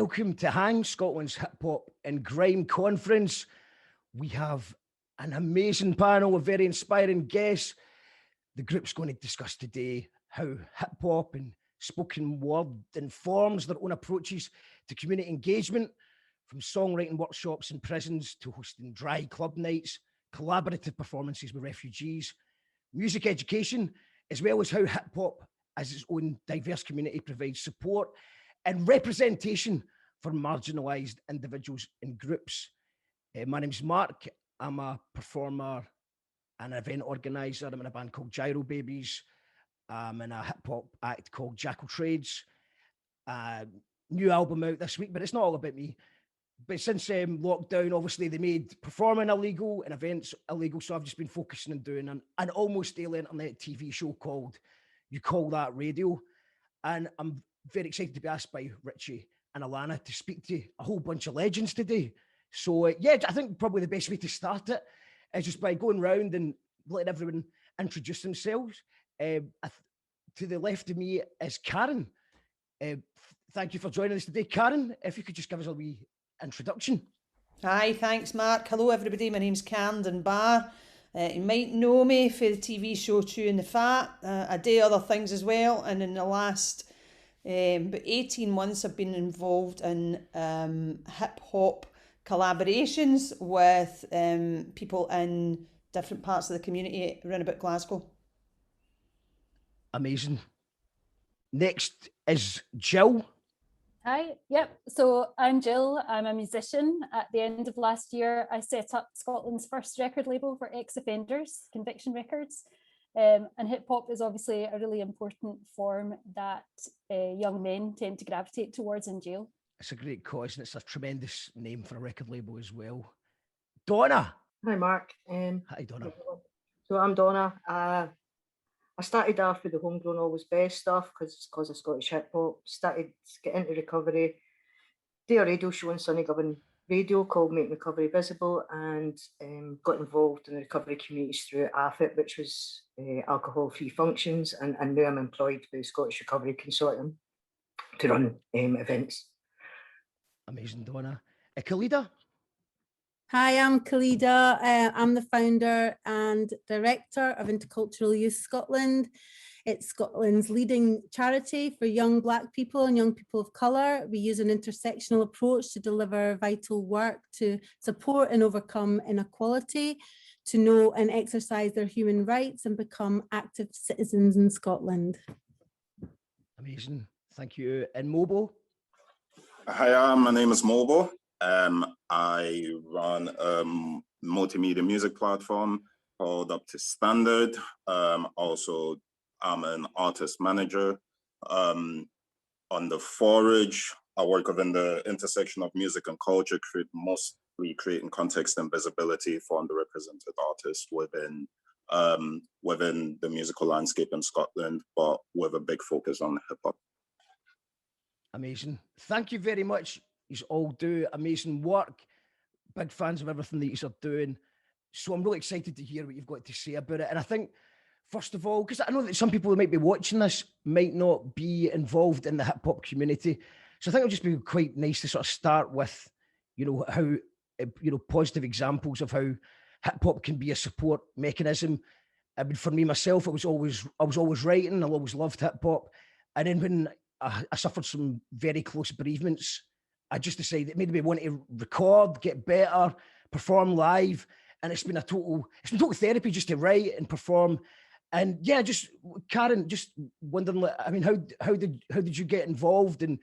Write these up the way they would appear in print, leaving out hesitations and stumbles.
welcome to Hang, Scotland's Hip Hop and Grime Conference. We have an amazing panel of very inspiring guests. The group's going to discuss today how hip hop and spoken word informs their own approaches to community engagement, from songwriting workshops in prisons to hosting dry club nights, collaborative performances with refugees, music education, as well as how hip hop as its own diverse community provides support and representation for marginalised individuals and groups. My name's Mark. I'm a performer and an event organiser. I'm in a band called Gyro Babies. I'm in a hip hop act called Youcallthatradio. New album out this week, but it's not all about me. But since lockdown, obviously they made performing illegal and events illegal, so I've just been focusing on doing an almost daily internet TV show called Youcallthatradio. And I'm very excited to be asked by Richie and Alana to speak to a whole bunch of legends today. So yeah, I think probably the best way to start it is just by going round and letting everyone introduce themselves. To the left of me is Karen. Thank you for joining us today, Karen. If you could just give us a wee introduction. Hi, thanks, Mark. Hello, everybody. My name's Karen Dunbar. You might know me for the TV show Chewing the Fat. I do other things as well, and in the last about 18 months I've been involved in hip hop collaborations with people in different parts of the community around about Glasgow. Amazing. Next is Jill. Hi, yep. So I'm Jill. I'm a musician. At the end of last year, I set up Scotland's first record label for ex-offenders, Conviction Records. And hip hop is obviously a really important form that young men tend to gravitate towards in jail. It's a great cause, and it's a tremendous name for a record label as well. Donna. Hi, Mark. Hi, Donna. So I'm Donna. I started off with the Homegrown Always Best stuff because of Scottish hip hop. Started to get into recovery. Did a radio show on Sunny Govan Radio called Make Recovery Visible, and got involved in the recovery communities through AFIT, which was alcohol-free functions, and now I'm employed with the Scottish Recovery Consortium to run events. Amazing, Donna. Khaleda. Hi, I'm Khaleda. I'm the founder and director of Intercultural Youth Scotland. It's Scotland's leading charity for young Black people and young people of colour. We use an intersectional approach to deliver vital work to support and overcome inequality, to know and exercise their human rights and become active citizens in Scotland. Amazing. Thank you. And Mobo. Hi, my name is Mobo. I run a multimedia music platform called Up to Standard. Also, I'm an artist manager. On the Forage, I work within the intersection of music and culture, mostly creating context and visibility for underrepresented artists within the musical landscape in Scotland, but with a big focus on hip hop. Amazing. Thank you very much. You all do amazing work. Big fans of everything that you are doing. So I'm really excited to hear what you've got to say about it. And I think, first of all, because I know that some people who might be watching this might not be involved in the hip hop community. So I think it'll just be quite nice to sort of start with, how, positive examples of how hip hop can be a support mechanism. I mean, for me, myself, I was always writing. I always loved hip hop. And then when I suffered some very close bereavements, I just decided it made me want to record, get better, perform live. And it's been total therapy just to write and perform. And yeah, just Karen, just wondering, I mean, how did you get involved, and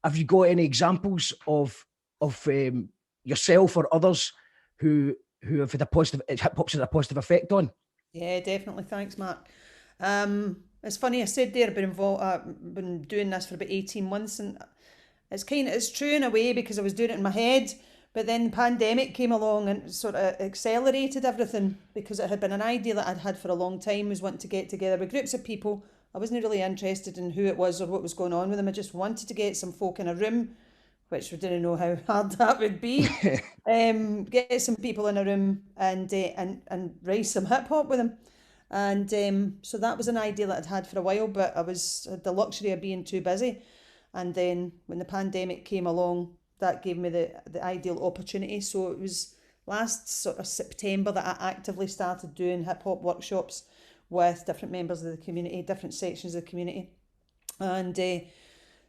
have you got any examples of yourself or others who have had hip hop's had a positive effect on? Yeah, definitely. Thanks, Mark. It's funny, I said there I've been doing this for about 18 months, and it's true in a way because I was doing it in my head, but then the pandemic came along and sort of accelerated everything, because it had been an idea that I'd had for a long time, was wanting to get together with groups of people. I wasn't really interested in who it was or what was going on with them. I just wanted to get some folk in a room, which we didn't know how hard that would be. Get some people in a room and write some hip hop with them. And so that was an idea that I'd had for a while, but I had the luxury of being too busy. And then when the pandemic came along, that gave me the ideal opportunity. So it was last sort of September that I actively started doing hip hop workshops with different members of the community, different sections of the community. And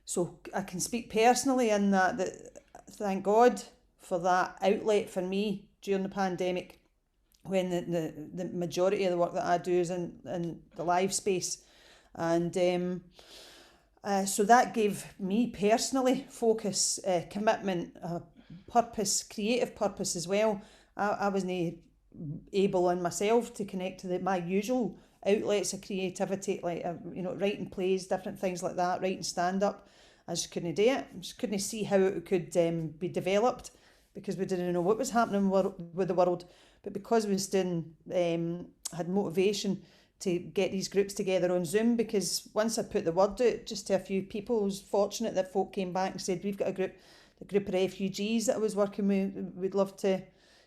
so I can speak personally in that thank God for that outlet for me during the pandemic, when the majority of the work that I do is in the live space. And so that gave me personally focus, commitment, purpose, creative purpose as well. I wasn't able in myself to connect to my usual outlets of creativity, like writing plays, different things like that, writing stand-up. I just couldn't do it. I just couldn't see how it could be developed, because we didn't know what was happening with the world. But because we was doing, had motivation to get these groups together on Zoom, because once I put the word out just to a few people, I was fortunate that folk came back and said, we've got the group of refugees that I was working with, we'd love to,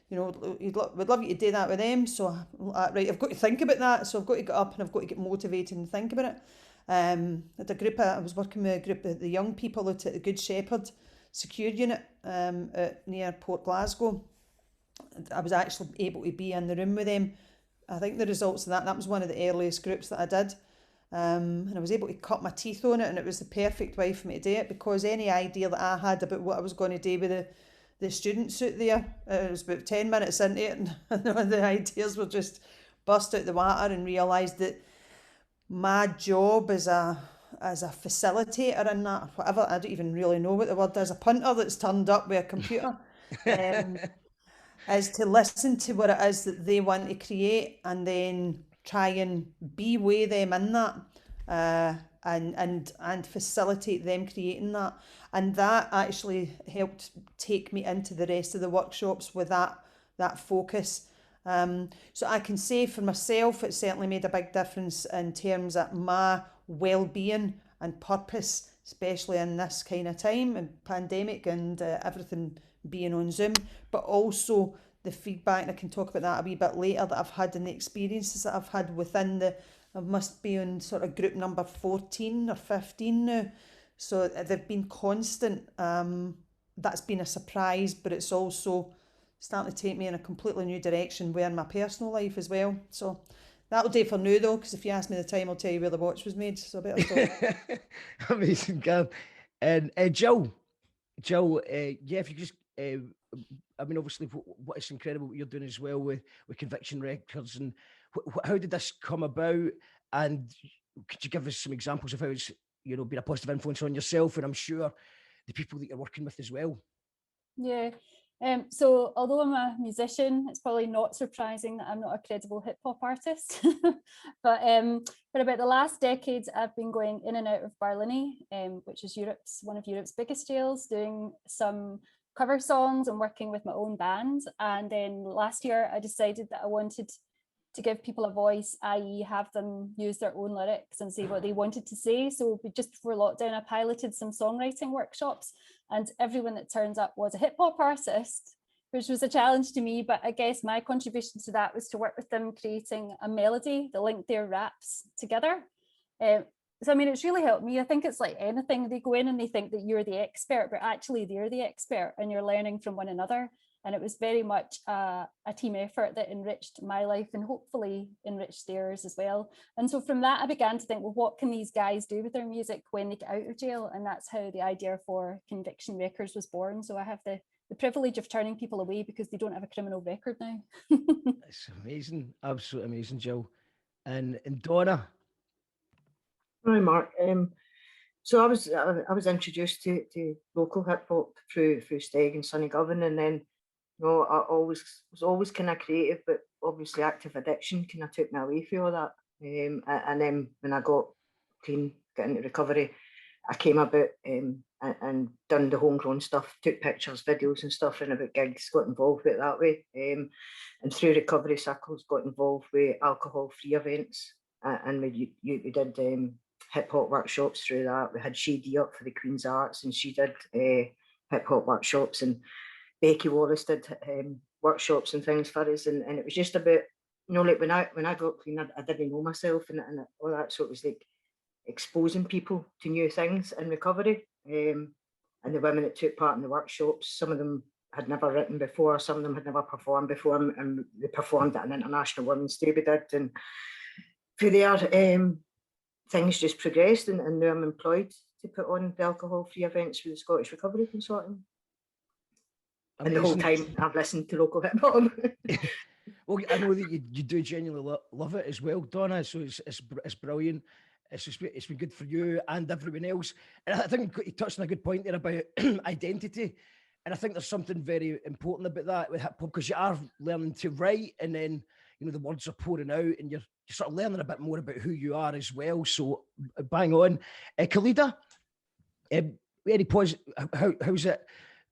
we'd love you to do that with them. So, right, I've got to think about that. So I've got to get up and I've got to get motivated and think about it. I was working with a group of the young people out at the Good Shepherd Secure Unit near Port Glasgow. I was actually able to be in the room with them. I think the results of that was one of the earliest groups that I did. And I was able to cut my teeth on it, and it was the perfect way for me to do it, because any idea that I had about what I was going to do with the students out there, it was about 10 minutes into it, and the ideas were just burst out the water, and realised that my job as a facilitator in that, whatever, I don't even really know what the word is, a punter that's turned up with a computer, is to listen to what it is that they want to create, and then try and be with them in that, and facilitate them creating that. And that actually helped take me into the rest of the workshops with that focus. So I can say for myself, it certainly made a big difference in terms of my well-being and purpose, especially in this kind of time and pandemic and everything being on Zoom, but also the feedback, and I can talk about that a wee bit later, that I've had, and the experiences that I've had within I must be on sort of group number 14 or 15 now. So they've been constant. That's been a surprise, but it's also starting to take me in a completely new direction within my personal life as well. So that'll do for now though, because if you ask me the time, I'll tell you where the watch was made. So I better stop. Amazing, Gav. And Jill, if you just, I mean, obviously, what is incredible what you're doing as well with Conviction Records, and how did this come about? And could you give us some examples of how it's, been a positive influence on yourself, and I'm sure the people that you're working with as well? Yeah. So although I'm a musician, it's probably not surprising that I'm not a credible hip hop artist. But for about the last decade, I've been going in and out of Barlinnie, which is one of Europe's biggest jails, doing some cover songs and working with my own band. And then last year, I decided that I wanted to give people a voice, i.e. have them use their own lyrics and say what they wanted to say. So just before lockdown, I piloted some songwriting workshops, and everyone that turns up was a hip hop artist, which was a challenge to me. But I guess my contribution to that was to work with them creating a melody that linked their raps together. So, I mean, it's really helped me. I think it's like anything, they go in and they think that you're the expert, but actually they're the expert and you're learning from one another. And it was very much a team effort that enriched my life and hopefully enriched theirs as well. And so from that, I began to think, well, what can these guys do with their music when they get out of jail? And that's how the idea for Conviction Records was born. So I have the privilege of turning people away because they don't have a criminal record now. It's amazing, absolutely amazing, Jill. And Donna. Hi, Mark. So I was introduced to local hip hop through Steg and Sonny Govan, and then I was always kind of creative, but obviously active addiction kind of took me away from all that. And then when I got clean, got into recovery, I came about and done the homegrown stuff, took pictures, videos and stuff, and about gigs, got involved with it that way. And through recovery circles, got involved with alcohol-free events, and we did hip hop workshops through that. We had Shady up for the Queen's Arts, and she did hip hop workshops, and Becky Wallace did workshops and things for us, and it was just about, like when I got clean, I didn't know myself and all that, so it was like exposing people to new things in recovery, And the women that took part in the workshops, some of them had never written before, some of them had never performed before, and they performed at an International Women's Day we did. And for there, things just progressed, and now I'm employed to put on the alcohol-free events for the Scottish Recovery Consortium. Amazing. And the whole time I've listened to local hip hop. Well, I know that you do genuinely love it as well, Donna. So it's brilliant. It's been good for you and everyone else. And I think you touched on a good point there about identity. And I think there's something very important about that with hip hop, because you are learning to write, and then the words are pouring out, and you're sort of learning a bit more about who you are as well. So bang on, Khaleda.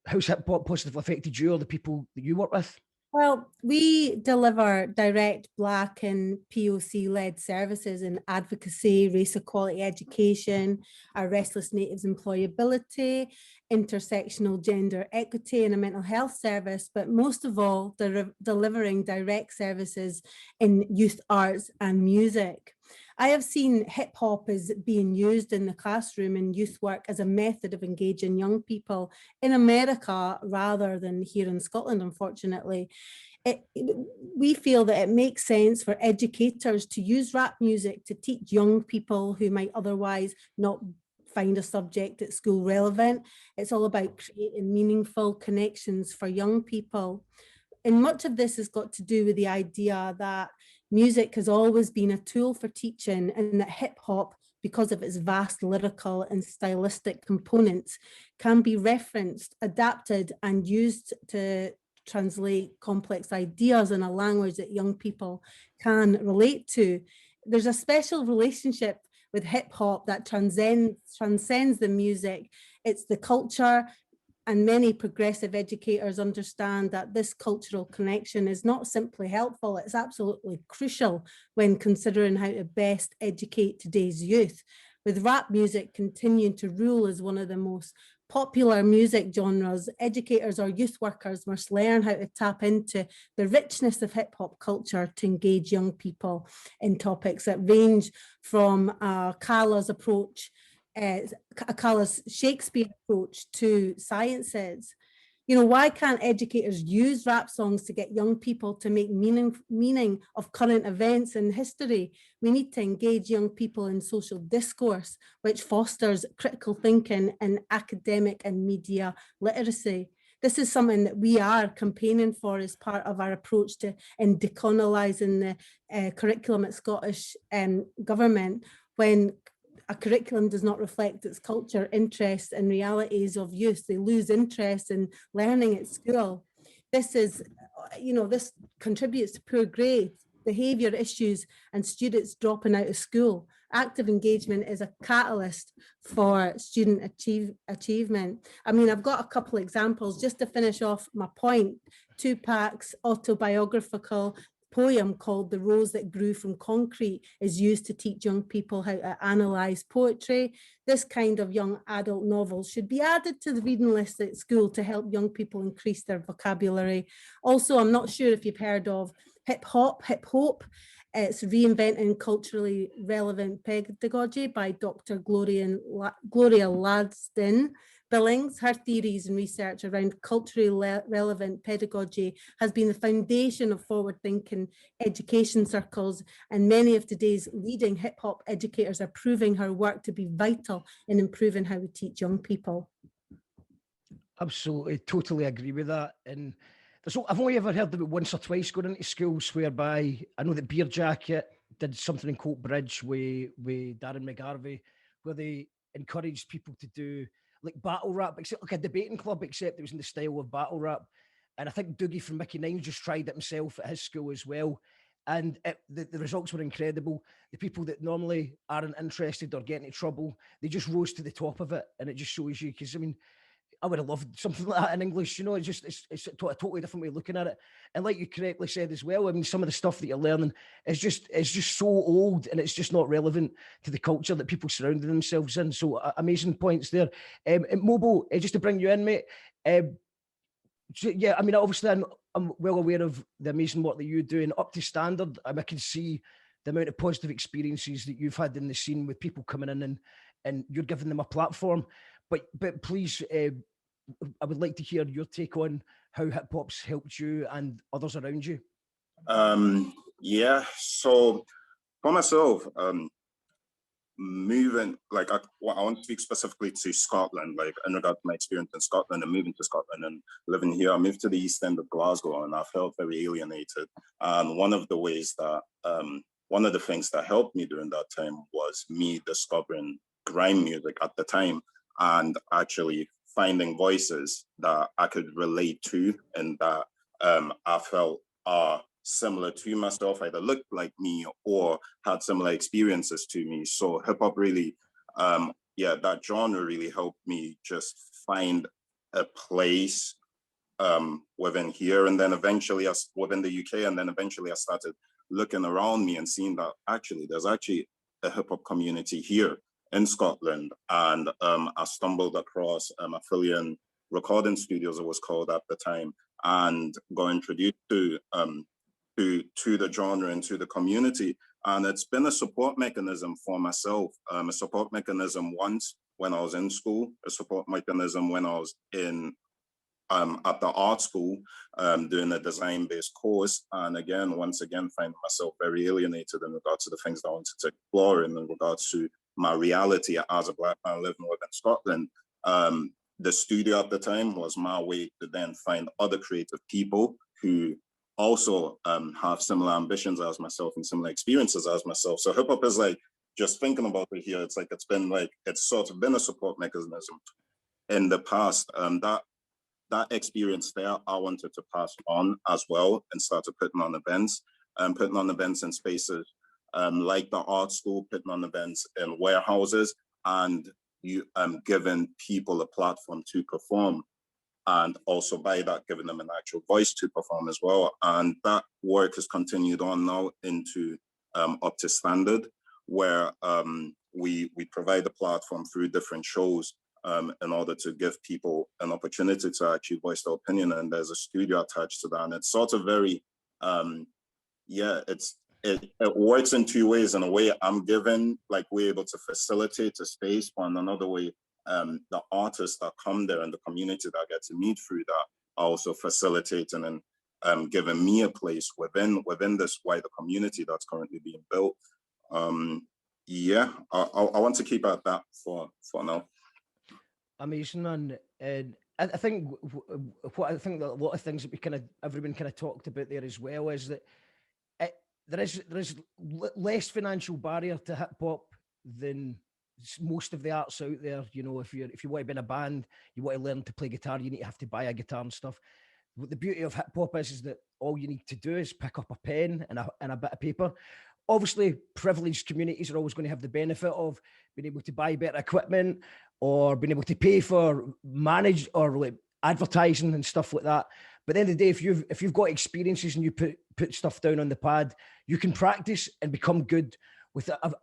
How's hip hop positively affected you or the people that you work with? Well, we deliver direct Black and POC-led services in advocacy, race equality education, our Restless Natives employability, intersectional gender equity, and a mental health service, but most of all, delivering direct services in youth arts and music. I have seen hip hop as being used in the classroom and youth work as a method of engaging young people in America rather than here in Scotland, unfortunately. We feel that it makes sense for educators to use rap music to teach young people who might otherwise not find a subject at school relevant. It's all about creating meaningful connections for young people. And much of this has got to do with the idea that music has always been a tool for teaching, and that hip hop, because of its vast lyrical and stylistic components, can be referenced, adapted, and used to translate complex ideas in a language that young people can relate to. There's a special relationship with hip hop that transcends the music. It's the culture, and many progressive educators understand that this cultural connection is not simply helpful, it's absolutely crucial when considering how to best educate today's youth. With rap music continuing to rule as one of the most popular music genres, educators or youth workers must learn how to tap into the richness of hip hop culture to engage young people in topics that range from Kala's Shakespeare approach to sciences. Why can't educators use rap songs to get young people to make meaning of current events in history? We need to engage young people in social discourse, which fosters critical thinking and academic and media literacy. This is something that we are campaigning for as part of our approach to decolonialising the curriculum at Scottish Government. When a curriculum does not reflect its culture, interests, and realities of youth, they lose interest in learning at school. This is, this contributes to poor grades, behaviour issues, and students dropping out of school. Active engagement is a catalyst for student achievement. I've got a couple of examples just to finish off my point. Tupac's autobiographical poem called The Rose That Grew from Concrete is used to teach young people how to analyse poetry. This kind of young adult novel should be added to the reading list at school to help young people increase their vocabulary. Also, I'm not sure if you've heard of hip hop. It's reinventing culturally relevant pedagogy by Dr. Gloria Ladson Billings. Her theories and research around culturally relevant pedagogy has been the foundation of forward-thinking education circles, and many of today's leading hip-hop educators are proving her work to be vital in improving how we teach young people. Absolutely, totally agree with that. And I've only ever heard of it once or twice going into schools, whereby I know that Beer Jacket did something in Coatbridge with Darren McGarvey, where they encouraged people to do like battle rap, except like a debating club, except it was in the style of battle rap. And I think Doogie from Mickey Nines just tried it himself at his school as well. And the results were incredible. The people that normally aren't interested or get into trouble, they just rose to the top of it. And it just shows you, because I would have loved something like that in English, it's a totally different way of looking at it. And like you correctly said as well, some of the stuff that you're learning is just so old, and it's just not relevant to the culture that people surrounding themselves in. So amazing points there. Mobo, just to bring you in, mate. Obviously I'm well aware of the amazing work that you do, and up to standard, I can see the amount of positive experiences that you've had in the scene with people coming in and you're giving them a platform. But please, I would like to hear your take on how hip hop's helped you and others around you. Yeah, so for myself, moving, like I want to speak specifically to Scotland, like in regard to my experience in Scotland and moving to Scotland and living here. I moved to the East End of Glasgow and I felt very alienated. And one of the things that helped me during that time was me discovering grime music at the time and actually finding voices that I could relate to and that I felt are similar to myself, either looked like me or had similar experiences to me. So hip hop really, that genre really helped me just find a place within here. And then eventually within the UK, and then eventually I started looking around me and seeing that there's actually a hip hop community here in Scotland. And I stumbled across Affiliate Recording Studios, it was called at the time, and got introduced to the genre and to the community. And it's been a support mechanism for myself, a support mechanism once when I was in school, a support mechanism when I was at the art school doing a design-based course. And again, once again, finding myself very alienated in regards to the things that I wanted to explore in regards to my reality as a Black man living within Scotland. The studio at the time was my way to then find other creative people who also have similar ambitions as myself and similar experiences as myself. So hip hop is like, just thinking about it here, it's like, it's sort of been a support mechanism in the past. That experience there, I wanted to pass on as well and started putting on events in spaces like the art school, putting on events in warehouses, and giving people a platform to perform. And also by that, giving them an actual voice to perform as well. And that work has continued on now into Up to Standard, where we provide a platform through different shows in order to give people an opportunity to actually voice their opinion. And there's a studio attached to that. And it's sort of very, it works in two ways. In a way, we're able to facilitate a space, but in another way, the artists that come there and the community that I get to meet through that are also facilitating and giving me a place within this wider community that's currently being built. I want to keep at that for now. Amazing, man. And I think that a lot of things that everyone kind of talked about there as well is that there is less financial barrier to hip hop than most of the arts out there. You know, if you want to be in a band, you want to learn to play guitar, you have to buy a guitar and stuff. What the beauty of hip hop is that all you need to do is pick up a pen and a bit of paper. Obviously, privileged communities are always going to have the benefit of being able to buy better equipment or being able to pay for managed or like advertising and stuff like that. But at the end of the day, if you've got experiences and you put stuff down on the pad, you can practice and become good without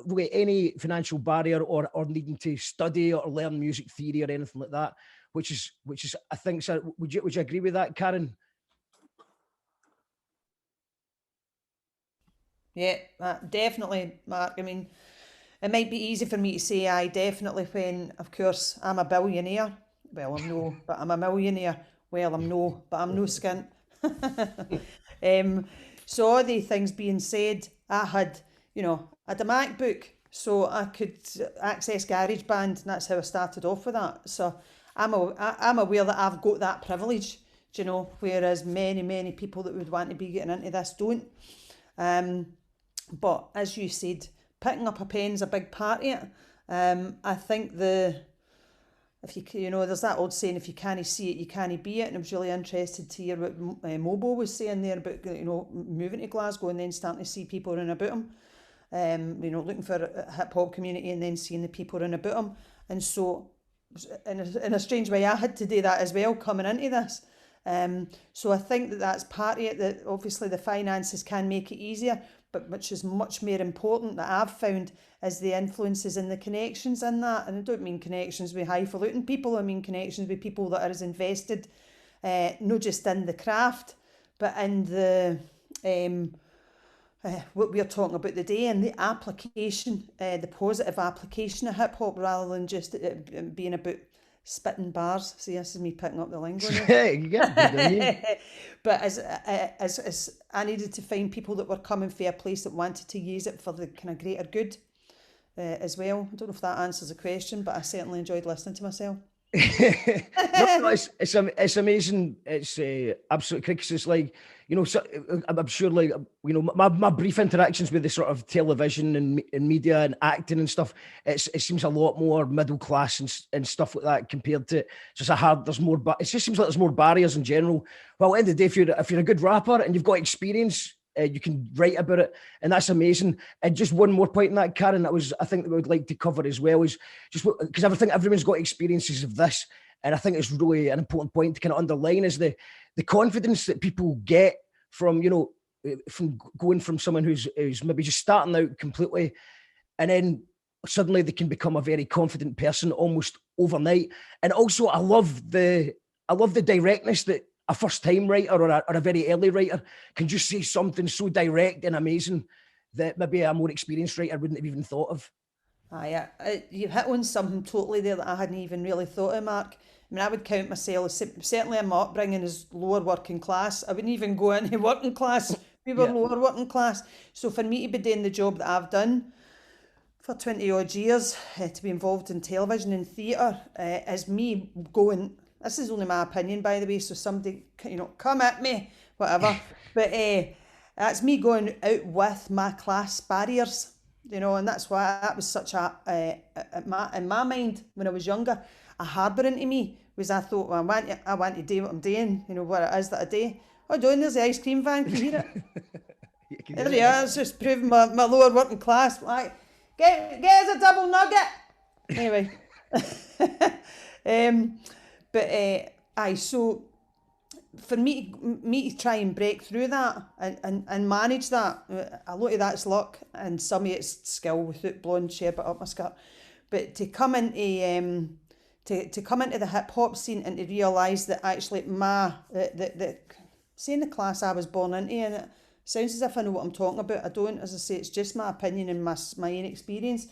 really any financial barrier or needing to study or learn music theory or anything like that. Which is I think, so would you agree with that, Karen? Yeah, definitely, Mark. I mean, it might be easy for me to say I definitely when, of course, I'm a billionaire. Well, I'm no, but I'm a millionaire. Well, I'm no, but I'm no skint. So all the things being said, I had a MacBook, so I could access GarageBand, and that's how I started off with that. So I'm aware that I've got that privilege, whereas many people that would want to be getting into this don't. But as you said, picking up a pen's a big part of it. I think there's that old saying, if you can't see it, you can't be it. And I was really interested to hear what Mobo was saying there about moving to Glasgow and then starting to see people around about him. Looking for a hip hop community and then seeing the people around about him. And so, in a strange way, I had to do that as well coming into this. So I think that's part of it, that obviously the finances can make it easier, but which is much more important that I've found is the influences and the connections in that. And I don't mean connections with highfalutin people, I mean connections with people that are as invested, not just in the craft, but in the what we're talking about today, and the application, the positive application of hip hop, rather than just it being about spitting bars. See, this is me picking up the lingo now. But as I needed to find people that were coming from a place that wanted to use it for the kind of greater good as well. I don't know if that answers the question, but I certainly enjoyed listening to myself. No, it's amazing. It's absolutely correct. It's like, you know, so, I'm sure, like, you know, my brief interactions with the sort of television and media and acting and stuff, it seems a lot more middle class and stuff like that compared to just there's more, it just seems like there's more barriers in general. Well, at the end of the day, if you're a good rapper and you've got experience, you can write about it, and that's amazing. And just one more point in that, Karen, I think that we would like to cover as well, is just because I think everyone's got experiences of this, and I think it's really an important point to kind of underline, is the confidence that people get from, you know, from going from someone who's maybe just starting out completely, and then suddenly they can become a very confident person almost overnight. And also, I love the directness that a first-time writer or a very early writer can just say something so direct and amazing that maybe a more experienced writer wouldn't have even thought of. You've hit on something totally there that I hadn't even really thought of, Mark. I mean, I would count myself as, certainly in my upbringing, as lower working class. I wouldn't even go into working class. We were lower working class. So for me to be doing the job that I've done for 20 odd years, to be involved in television and theatre, is me going... This is only my opinion, by the way, so somebody, you know, come at me, whatever. But that's me going out with my class barriers, you know, and that's why that was such in my mind when I was younger, a harbouring to me was, I thought, well, I want to do what I'm doing, you know, what it is that I do. Oh, John, there's the ice cream van, can you hear it? There you are, it's just proving my lower working class. Like, get us a double nugget. Anyway. So for me to try and break through that and manage that, a lot of that's luck and some of it's skill, without blowing sherbet up my skirt. But to come into the hip hop scene and to realise that actually saying the class I was born into, and it sounds as if I know what I'm talking about. I don't. As I say, it's just my opinion and my own experience.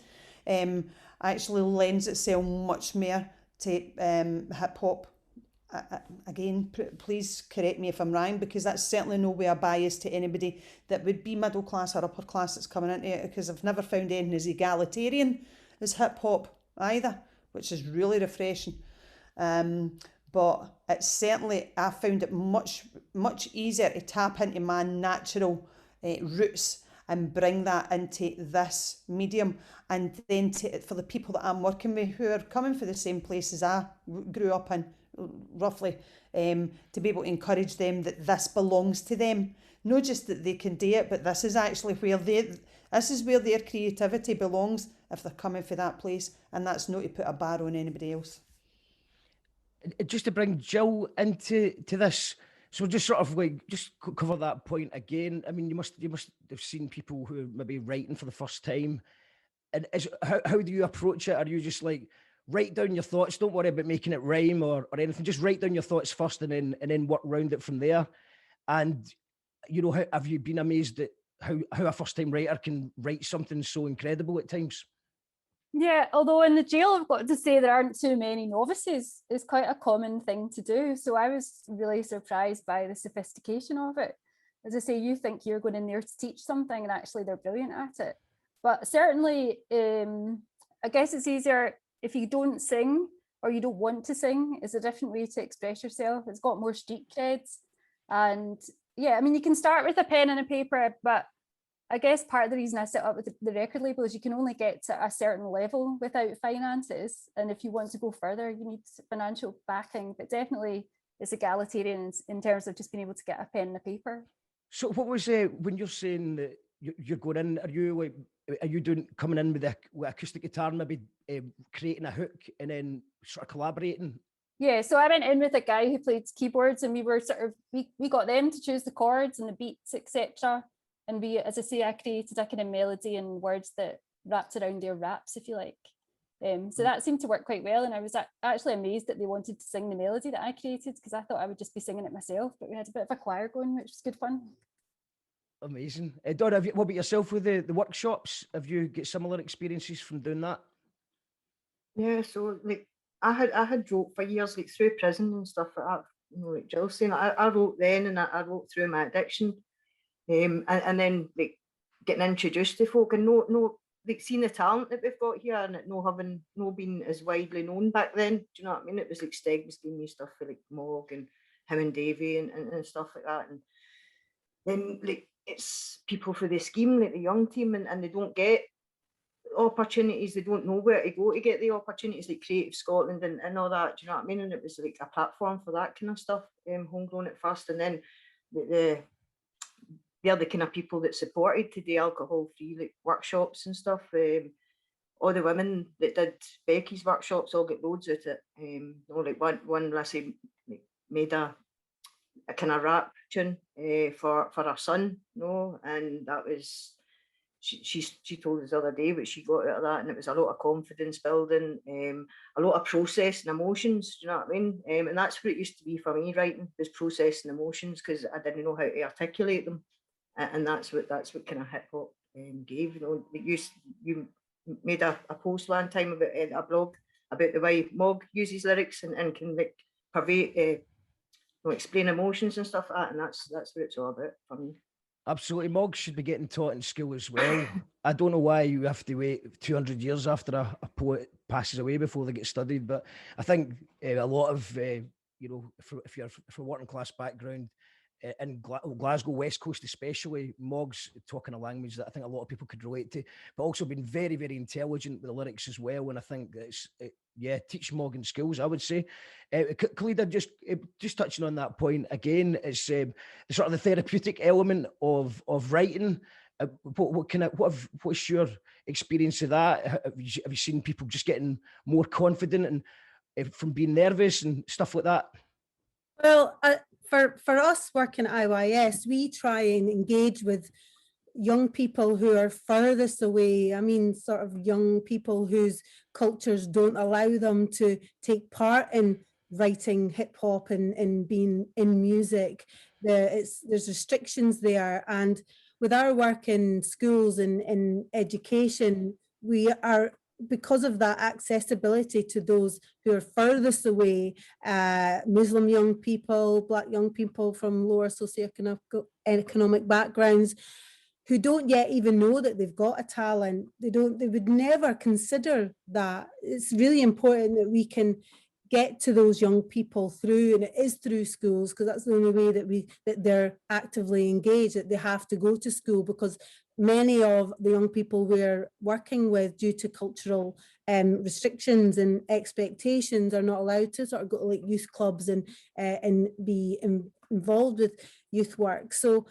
Actually lends itself much more to hip hop. Again, please correct me if I'm wrong, because that's certainly no way a bias to anybody that would be middle class or upper class that's coming into it, because I've never found anything as egalitarian as hip hop either, which is really refreshing. But it's certainly, I found it much easier to tap into my natural roots and bring that into this medium, and then for the people that I'm working with who are coming from the same places I grew up in, roughly, to be able to encourage them that this belongs to them. Not just that they can do it, but this is actually where their creativity belongs if they're coming from that place, and that's not to put a bar on anybody else. Just to bring Jill into this, so just sort of like just cover that point again. I mean, you must have seen people who are maybe writing for the first time, and how do you approach it? Are you just like, write down your thoughts, don't worry about making it rhyme or anything, just write down your thoughts first and then work around it from there? And you know, have you been amazed at how a first time writer can write something so incredible at times? Yeah, although in the jail, I've got to say there aren't too many novices. It's quite a common thing to do. So I was really surprised by the sophistication of it. As I say, you think you're going in there to teach something and actually they're brilliant at it. But certainly, I guess it's easier if you don't sing or you don't want to sing. It's a different way to express yourself. It's got more street creds. And yeah, I mean, you can start with a pen and a paper, but I guess part of the reason I set up with the record label is you can only get to a certain level without finances. And if you want to go further, you need financial backing. But definitely it's egalitarian in terms of just being able to get a pen and a paper. So what was when you're saying that you're going in, are you coming in with acoustic guitar and maybe creating a hook and then sort of collaborating? Yeah, so I went in with a guy who played keyboards, and we were we got them to choose the chords and the beats, etc. And we, as I say, I created a kind of melody and words that wrapped around their raps, if you like. So that seemed to work quite well. And I was actually amazed that they wanted to sing the melody that I created, because I thought I would just be singing it myself. But we had a bit of a choir going, which was good fun. Amazing. Donna, what about yourself with the workshops? Have you got similar experiences from doing that? Yeah, so like I had wrote for years, like through prison and stuff like that. You know, like Jill saying, I wrote then, and I wrote through my addiction, and then like getting introduced to folk and no like seeing the talent that we've got here, and it no being as widely known back then. Do you know what I mean? It was like Steg was giving me stuff for like Mog and him and Davey and stuff like that, and then like it's people for the scheme, like the young team, and they don't get opportunities, they don't know where to go to get the opportunities, like Creative Scotland and all that. Do you know what I mean? And it was like a platform for that kind of stuff, homegrown at first, and then they're the kind of people that supported to do alcohol-free like workshops and stuff. All the women that did Becky's workshops all get loads out of it. You know, like one I say made a kind of rap tune for her son, you know, and that was she told us the other day what she got out of that, and it was a lot of confidence building, a lot of processing emotions. Do you know what I mean? And that's what it used to be for me, writing, was processing emotions, because I didn't know how to articulate them, and that's what kind of hip hop gave. You know, you made a post one time about a blog about the way Mog uses lyrics and can like pervade, explain emotions and stuff like that, and that's what it's all about for me. Absolutely. Mog should be getting taught in school as well. I don't know why you have to wait 200 years after a poet passes away before they get studied, but I think a lot of, you know, if you're from a working class background, in Glasgow, West Coast especially, Mog's talking a language that I think a lot of people could relate to, but also been very, very intelligent with the lyrics as well. And I think it's, teach Mog in schools, I would say. Khaleda, just touching on that point again, it's sort of the therapeutic element of writing. What's your experience of that? Have you seen people just getting more confident and from being nervous and stuff like that? Well, for us working at IYS, we try and engage with young people who are furthest away. I mean, sort of young people whose cultures don't allow them to take part in writing hip hop and being in music. There's restrictions there. And with our work in schools and in education, we are, because of that accessibility to those who are furthest away, Muslim young people, Black young people from lower socioeconomic backgrounds, who don't yet even know that they've got a talent. They would never consider that. It's really important that we can get to those young people through, and it is through schools, because that's the only way that they're actively engaged, that they have to go to school, because many of the young people we're working with, due to cultural restrictions and expectations, are not allowed to sort of go to like youth clubs and be involved with youth work. So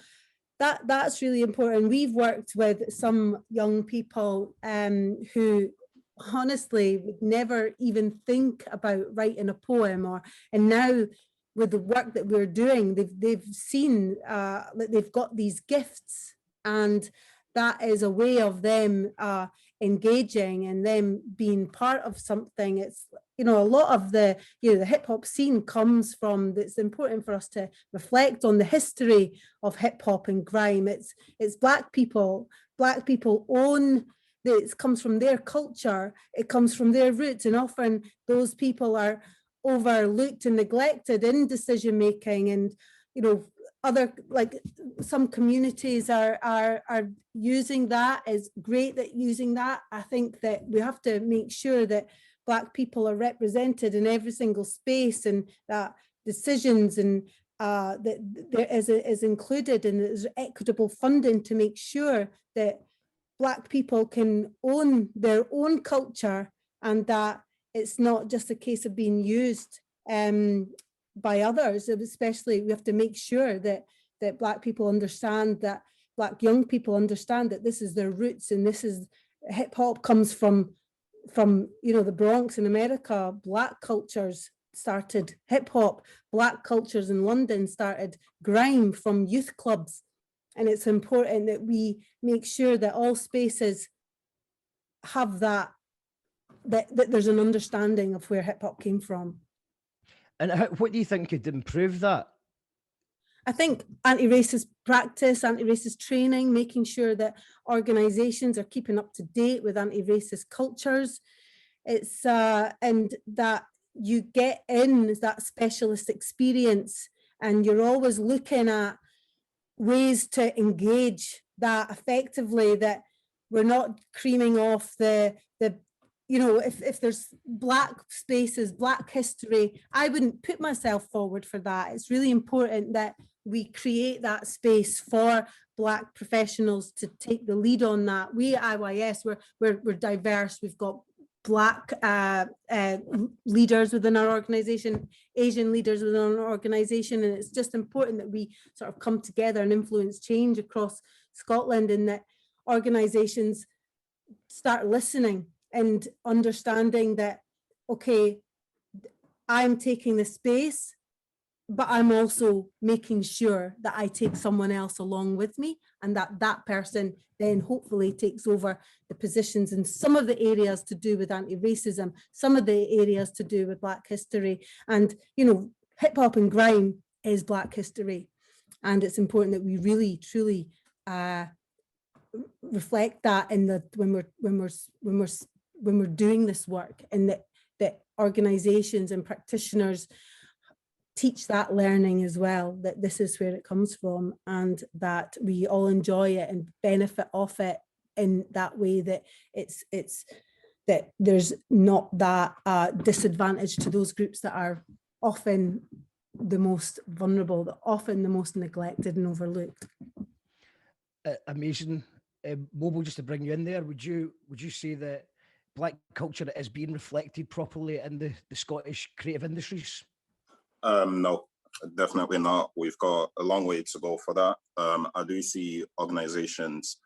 that's really important. We've worked with some young people who honestly would never even think about writing a poem, and now with the work that we're doing, they've seen that they've got these gifts, and that is a way of them engaging and them being part of something. It's, you know, a lot of the hip hop scene comes from, it's important for us to reflect on the history of hip hop and grime. It's Black people own, it comes from their culture, it comes from their roots, and often those people are overlooked and neglected in decision making. And, you know, other, like some communities are using that, is great at using that. I think that we have to make sure that Black people are represented in every single space, and that decisions and that there is included, and there's equitable funding to make sure that Black people can own their own culture, and that it's not just a case of being used by others. Especially, we have to make sure that Black people understand, that Black young people understand that this is their roots, and this is, hip hop comes from the Bronx in America. Black cultures started hip hop. Black cultures in London started grime from youth clubs. And it's important that we make sure that all spaces have that there's an understanding of where hip hop came from. And what do you think could improve that? I think anti-racist practice, anti-racist training, making sure that organisations are keeping up to date with anti-racist cultures. It's and that you get in that specialist experience, and you're always looking at ways to engage that effectively, that we're not creaming off the you know, if there's Black spaces, Black history, I wouldn't put myself forward for that. It's really important that we create that space for Black professionals to take the lead on that. We at IYS, we're diverse. We've got Black leaders within our organisation, Asian leaders within our organisation, and it's just important that we sort of come together and influence change across Scotland, and that organisations start listening and understanding that, okay, I'm taking the space, but I'm also making sure that I take someone else along with me, and that person then hopefully takes over the positions in some of the areas to do with anti-racism, some of the areas to do with Black history. And, you know, hip hop and grime is Black history. And it's important that we really, truly reflect that in the when we're doing this work, and that organizations and practitioners teach that learning as well, that this is where it comes from, and that we all enjoy it and benefit off it in that way, that it's that there's not that disadvantage to those groups that are often the most vulnerable, that often the most neglected and overlooked. Amazing. Mobo, just to bring you in there, would you say that Black culture is being reflected properly in the Scottish creative industries? No, definitely not. We've got a long way to go for that. I do see organizations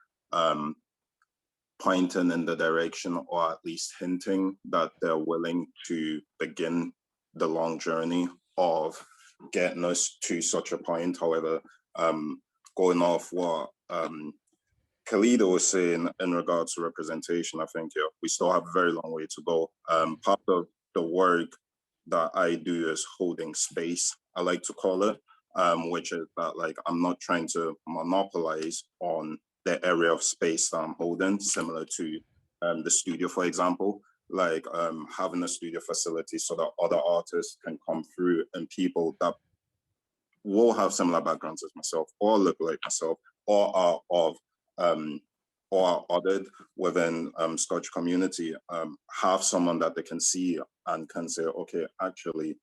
pointing in the direction, or at least hinting that they're willing to begin the long journey of getting us to such a point. However, going off what Khaleda was saying in regards to representation, I think we still have a very long way to go. Part of the work that I do is holding space, I like to call it, which is that, like, I'm not trying to monopolize on the area of space that I'm holding, similar to the studio, for example, like having a studio facility so that other artists can come through, and people that will have similar backgrounds as myself, or look like myself, or are of or are othered within Scottish community, have someone that they can see and can say, okay, actually,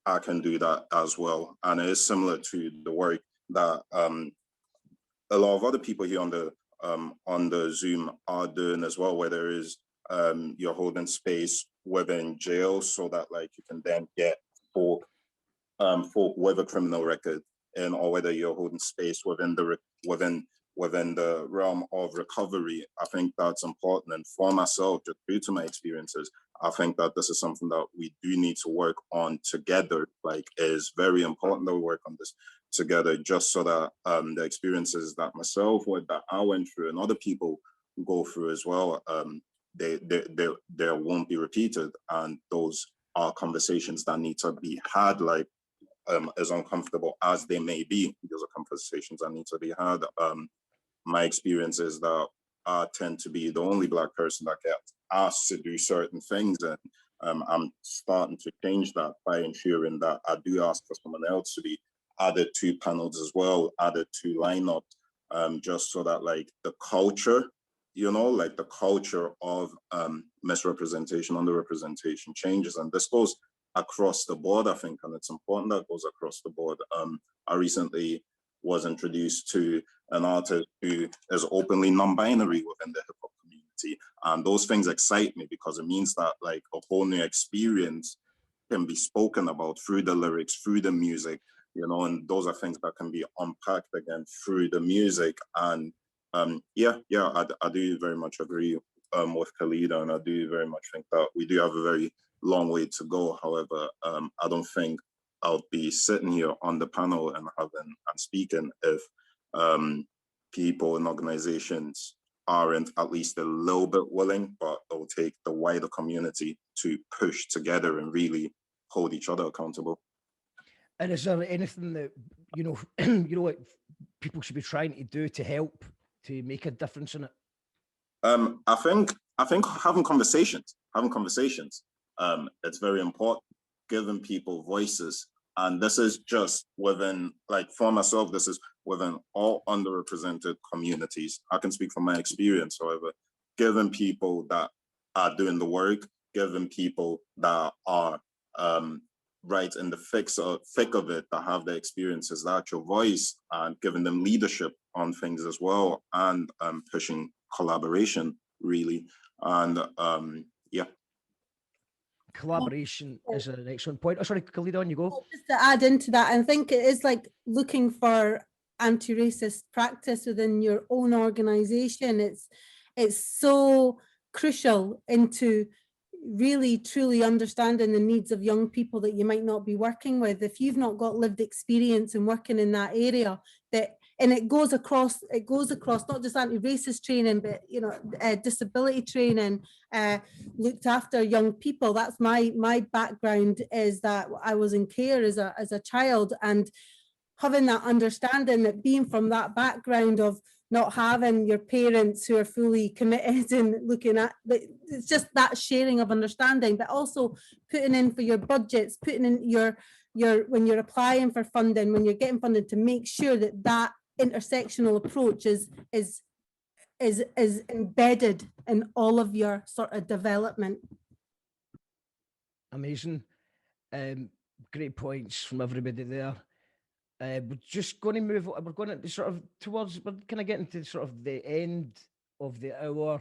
I can do that as well. And it is similar to the work that a lot of other people here on the Zoom are doing as well, where there is you're holding space within jail, so that, like, you can then get folk with a criminal record, and or whether you're holding space within the realm of recovery. I think that's important. And for myself, just due to my experiences, I think that this is something that we do need to work on together. Like, it is very important that we work on this together, just so that the experiences that myself that I went through and other people go through as well, they won't be repeated. And those are conversations that need to be had, like, as uncomfortable as they may be. Those are conversations that need to be had. My experience is that I tend to be the only Black person that gets asked to do certain things, and I'm starting to change that by ensuring that I do ask for someone else to be added to panels as well, added to lineups, just so that, like, the culture, you know, like the culture of misrepresentation, underrepresentation changes. And this goes across the board, I think, and it's important that it goes across the board. I recently was introduced to an artist who is openly non-binary within the hip-hop community, and those things excite me, because it means that, like, a whole new experience can be spoken about through the lyrics, through the music, you know, and those are things that can be unpacked again through the music. And I do very much agree with Khaleda, and I do very much think that we do have a very long way to go. However, I don't think I'll be sitting here on the panel and speaking if people and organizations aren't at least a little bit willing, but it'll take the wider community to push together and really hold each other accountable. And is there anything that you know, you know what people should be trying to do to help to make a difference in it? I think having conversations, it's very important, giving people voices. And this is just within, like for myself, this is within all underrepresented communities. I can speak from my experience, however, giving people that are doing the work, giving people that are right in the thick of it, that have the experiences, the actual voice, and giving them leadership on things as well, and pushing collaboration really. And yeah. Collaboration is an excellent point. Oh, sorry, Khaleda, on you go. Just to add into that, I think it is like looking for anti-racist practice within your own organisation. It's so crucial into really truly understanding the needs of young people that you might not be working with. If you've not got lived experience in working in that area, and it goes across not just anti-racist training, but you know, disability training, looked after young people. That's my background, is that I was in care as a child, and having that understanding, that being from that background of not having your parents who are fully committed and looking at, it's just that sharing of understanding, but also putting in for your budgets, putting in your when you're applying for funding, when you're getting funded, to make sure that intersectional approach is embedded in all of your sort of development. Amazing. Great points from everybody there. We're just going to move. We're going to sort of towards. We're kind of getting to sort of the end of the hour,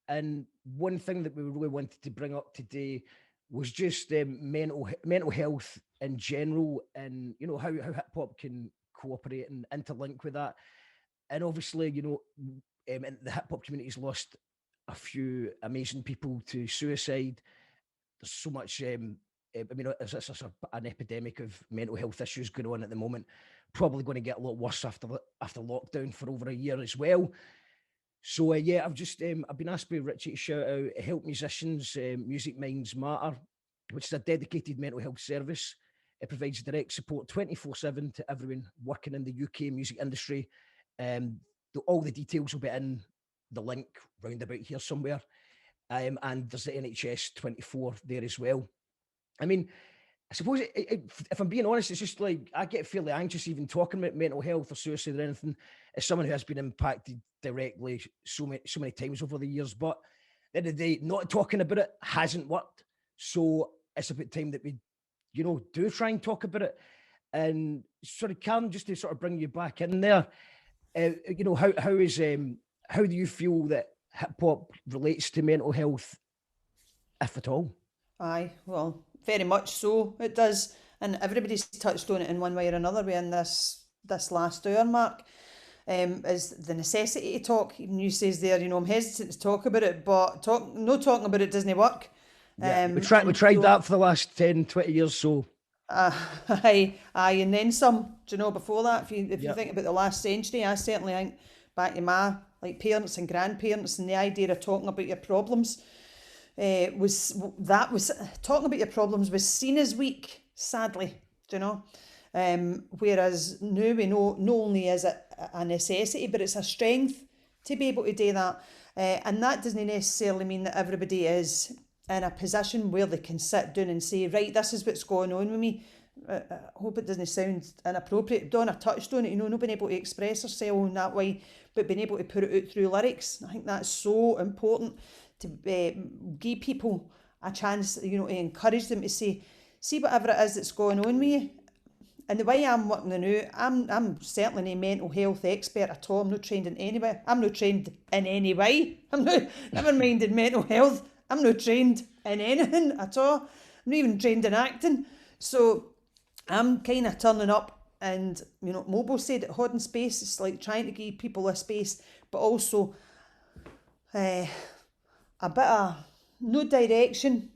and one thing that we really wanted to bring up today was just mental health in general, and you know how hip hop can cooperate and interlink with that. And obviously, you know, the hip hop community's lost a few amazing people to suicide. There's so much. I mean, it's an epidemic of mental health issues going on at the moment. Probably going to get a lot worse after lockdown for over a year as well. So yeah, I've been asked by Richie to shout out Help Musicians, Music Minds Matter, which is a dedicated mental health service. It provides direct support 24/7 to everyone working in the UK music industry. All the details will be in the link roundabout here somewhere. And there's the NHS 24 there as well. I mean, I suppose if I'm being honest, it's just like I get fairly anxious even talking about mental health or suicide or anything, as someone who has been impacted directly so many times over the years. But at the end of the day, not talking about it hasn't worked. So it's about time that we, you know, do try and talk about it. And sort of, Karen, just to sort of bring you back in there, you know, how do you feel that hip hop relates to mental health, if at all? Aye, well, very much so it does, and everybody's touched on it in one way or another within this last hour, Mark. Is the necessity to talk. Even you says there, you know, I'm hesitant to talk about it, but talking about it doesn't work. Yeah, we tried that for the last 10, 20 years, so. Aye, and then some. Do you know, before that, if you think about the last century, I certainly think back to my parents and grandparents, and the idea of talking about your problems was talking about your problems was seen as weak, sadly. Do you know? Whereas now we know not only is it a necessity, but it's a strength to be able to do that. And that doesn't necessarily mean that everybody is in a position where they can sit down and say, right, this is what's going on with me. I hope it doesn't sound inappropriate. Donna touched on it, you know, not being able to express herself in that way, but being able to put it out through lyrics. I think that's so important, to give people a chance, you know, to encourage them to say, see whatever it is that's going on with you. And the way I'm working now, I'm certainly no mental health expert at all. I'm not trained in any way. I'm not trained in any way. I'm not, never mind in mental health. I'm not trained in anything at all. I'm not even trained in acting. So I'm kind of turning up, and, you know, Mobo said it, holding space. It's like trying to give people a space, but also a bit of no direction,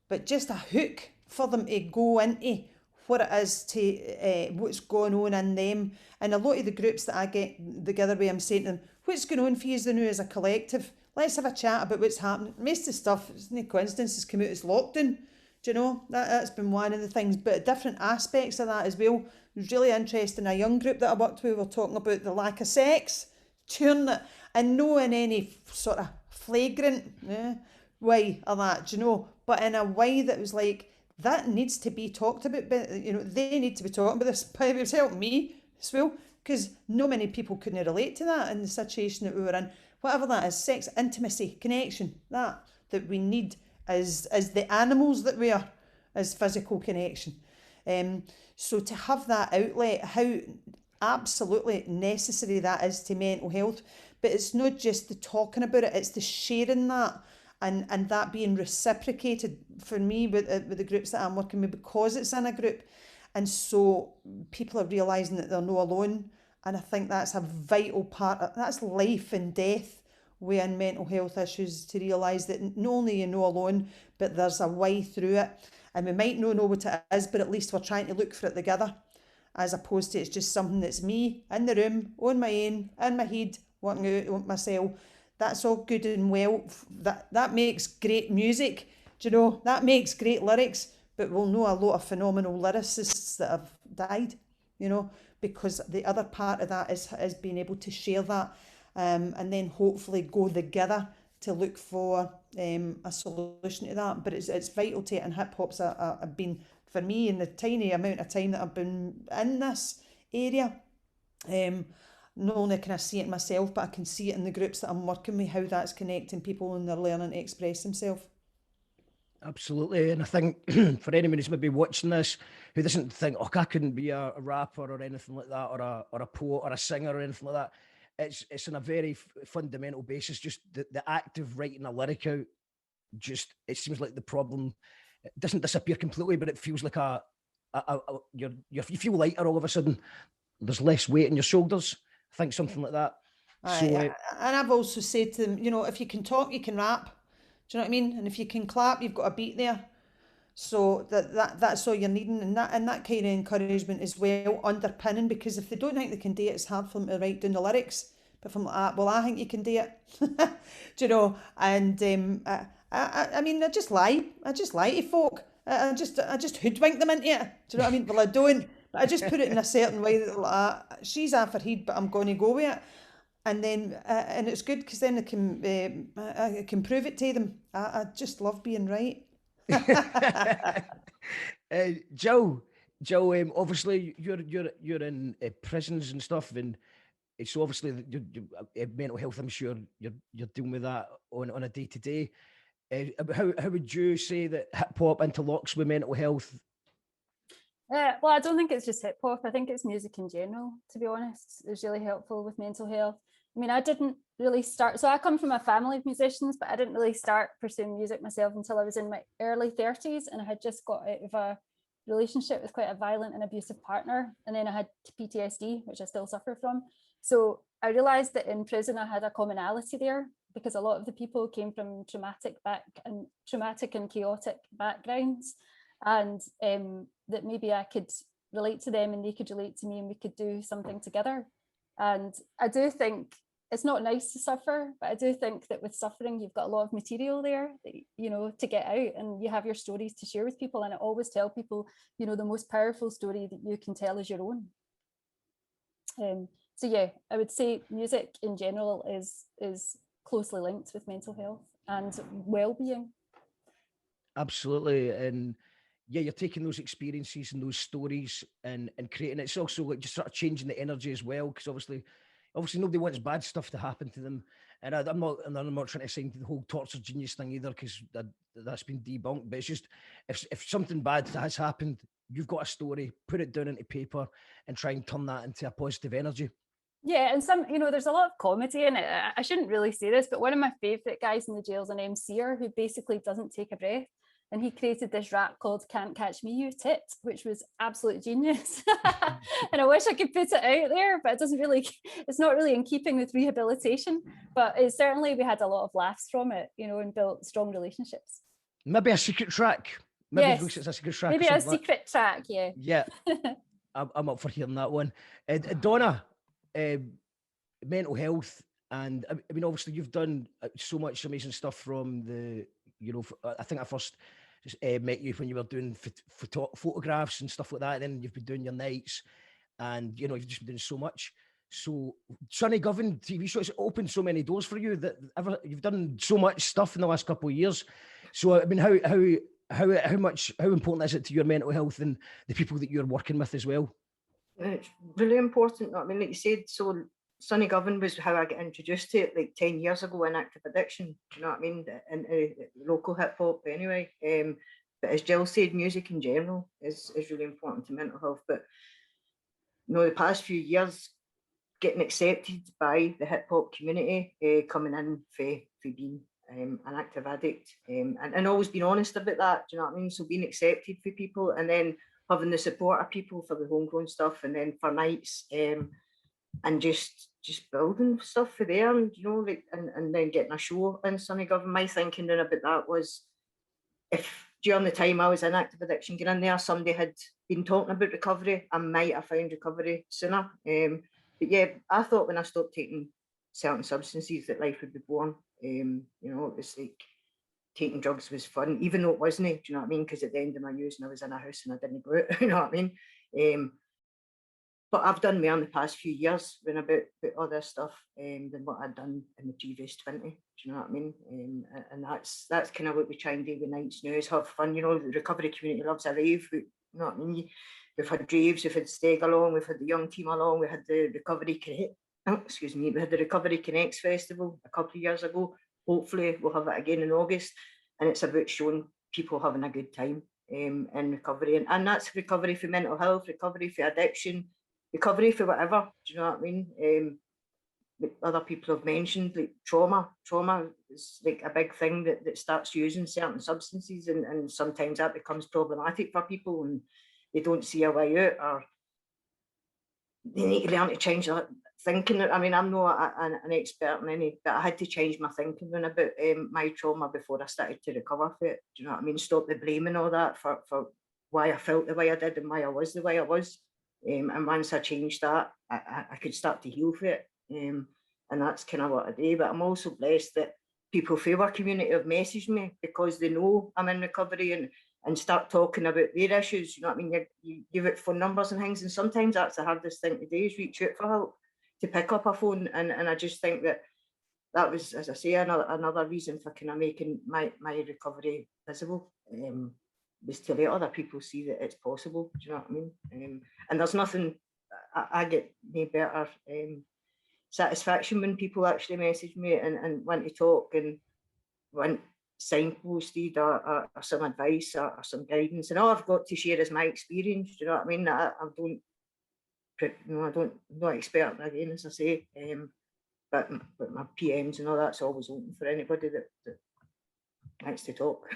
but just a hook for them to go into what it is to what's going on in them. And a lot of the groups that I get together with, I'm saying to them, what's going on for you now as a collective? Let's have a chat about what's happening. Most of the stuff, it's no coincidence, has come out as lockdown. Do you know? That's been one of the things, but different aspects of that as well. It was really interesting. A young group that I worked with were talking about the lack of sex during it, and no in any sort of flagrant way of that, do you know, but in a way that was like, that needs to be talked about, but, you know, they need to be talking about this. It was helping me as well, because no many people couldn't relate to that in the situation that we were in. Whatever that is, sex, intimacy, connection, that we need as the animals that we are, as physical connection. So to have that outlet, how absolutely necessary that is to mental health, but it's not just the talking about it, it's the sharing that, and that being reciprocated for me with the groups that I'm working with, because it's in a group. And so people are realising that they're not alone. And I think that's a vital part of, that's life and death within mental health issues, to realise that not only you're not alone, but there's a way through it. And we might not know what it is, but at least we're trying to look for it together, as opposed to it's just something that's me in the room, on my own, in my head, working out on myself. That's all good and well. That makes great music, do you know? That makes great lyrics, but we'll know a lot of phenomenal lyricists that have died, you know, because the other part of that is being able to share that, and then hopefully go together to look for a solution to that. But it's vital to it, and hip hop's been, for me, in the tiny amount of time that I've been in this area, not only can I see it myself, but I can see it in the groups that I'm working with, how that's connecting people and they're learning to express themselves. Absolutely. And I think for anyone who's maybe watching this who doesn't think, oh, I couldn't be a rapper or anything like that, or a poet or a singer or anything like that, it's on a very fundamental basis. Just the act of writing a lyric out, just, it seems like the problem, it doesn't disappear completely, but it feels like you feel lighter all of a sudden. There's less weight on your shoulders. I think something like that. And I've also said to them, you know, if you can talk, you can rap. Do you know what I mean? And if you can clap, you've got a beat there. So that's all you're needing, and that kind of encouragement as well, underpinning, because if they don't think they can do it, it's hard for them to write down the lyrics. But from like, well, I think you can do it. Do you know? And I mean, I just lie to folk. I just hoodwink them into it. Do you know what I mean? Well, I don't. But I just put it in a certain way that like, she's off her head, but I'm going to go with it. And then, and it's good because then I can prove it to them. I just love being right. Joe, obviously you're in prisons and stuff, and so obviously your mental health, I'm sure you're dealing with that on a day to day. How would you say that hip hop interlocks with mental health? Well, I don't think it's just hip hop. I think it's music in general, to be honest. It's really helpful with mental health. I mean, I didn't really start, so I come from a family of musicians, but I didn't really start pursuing music myself until I was in my early 30s, and I had just got out of a relationship with quite a violent and abusive partner, and then I had PTSD, which I still suffer from. So I realised that in prison I had a commonality there, because a lot of the people came from traumatic and chaotic backgrounds, and that maybe I could relate to them and they could relate to me, and we could do something together. And I do think it's not nice to suffer, but I do think that with suffering, you've got a lot of material there, that, you know, to get out, and you have your stories to share with people. And I always tell people, you know, the most powerful story that you can tell is your own. So yeah, I would say music in general is closely linked with mental health and well-being. Absolutely. And yeah, you're taking those experiences and those stories and creating it. It's also like just sort of changing the energy as well, because obviously nobody wants bad stuff to happen to them. And I'm not trying to say the whole torture genius thing either, because that's been debunked. But it's just, if something bad has happened, you've got a story, put it down into paper and try and turn that into a positive energy. Yeah, and some, you know, there's a lot of comedy in it. I shouldn't really say this, but one of my favourite guys in the jail is an MCer who basically doesn't take a breath. And he created this rap called Can't Catch Me, You Tit, which was absolute genius. And I wish I could put it out there, but it's not really in keeping with rehabilitation. But it's certainly, we had a lot of laughs from it, you know, and built strong relationships. Maybe a secret track. Maybe it's a secret track. Maybe a secret track, yeah. Yeah, I'm up for hearing that one. Donna, mental health, and I mean, obviously you've done so much amazing stuff from the, you know, I think I first met you when you were doing photographs and stuff like that, and then you've been doing your nights, and you know, you've just been doing so much. So Sonny Govan TV show, it's opened so many doors for you that you've done so much stuff in the last couple of years. So I mean, how important is it to your mental health and the people that you're working with as well? It's really important. I mean, like you said, so Sonny Govan was how I got introduced to it like 10 years ago in active addiction. Do you know what I mean? In local hip hop anyway. But as Jill said, music in general is really important to mental health. But you know, the past few years, getting accepted by the hip hop community, coming in for being an active addict, and always being honest about that. Do you know what I mean? So being accepted for people, and then having the support of people for the homegrown stuff, and then for nights, and just building stuff for them, you know, like, and then getting a show in Sonny Govan. My thinking then about that was, if during the time I was in active addiction, getting in there, somebody had been talking about recovery, I might have found recovery sooner. But yeah, I thought when I stopped taking certain substances that life would be born. You know, it was like taking drugs was fun, even though it wasn't. Do you know what I mean? Because at the end of my use, and I was in a house and I didn't go out. You know what I mean? But I've done more in the past few years when about other stuff than what I'd done in the previous 20. Do you know what I mean? And that's kind of what we try and do with nights now, is have fun. You know, the recovery community loves a rave. You know what I mean? We've had raves, we've had Steg along, we've had the young team along, we had the Recovery Connect. We had the Recovery Connects Festival a couple of years ago. Hopefully we'll have it again in August, and it's about showing people having a good time in recovery, and that's recovery for mental health, recovery for addiction, recovery for whatever. Do you know what I mean? Other people have mentioned, like trauma is like a big thing that starts using certain substances, and sometimes that becomes problematic for people, and they don't see a way out, or they need to learn to change their thinking. I mean, I'm not an expert in any, but I had to change my thinking about my trauma before I started to recover for it. Do you know what I mean? Stop the blame and all that for why I felt the way I did and why I was the way I was. And once I changed that, I could start to heal for it. And that's kind of what I do. But I'm also blessed that people from our community have messaged me because they know I'm in recovery, and start talking about their issues. You know what I mean? You give it phone numbers and things, and sometimes that's the hardest thing to do, is reach out for help, to pick up a phone. And I just think that was, as I say, another reason for kind of making my recovery visible, was to let other people see that it's possible. Do you know what I mean? And there's nothing, I get no better satisfaction when people actually message me and want to talk and want signposted or some advice or some guidance, and all I've got to share is my experience. Do you know what I mean? I'm not expert again, as I say, but my PMs and all that's always open for anybody that likes to talk.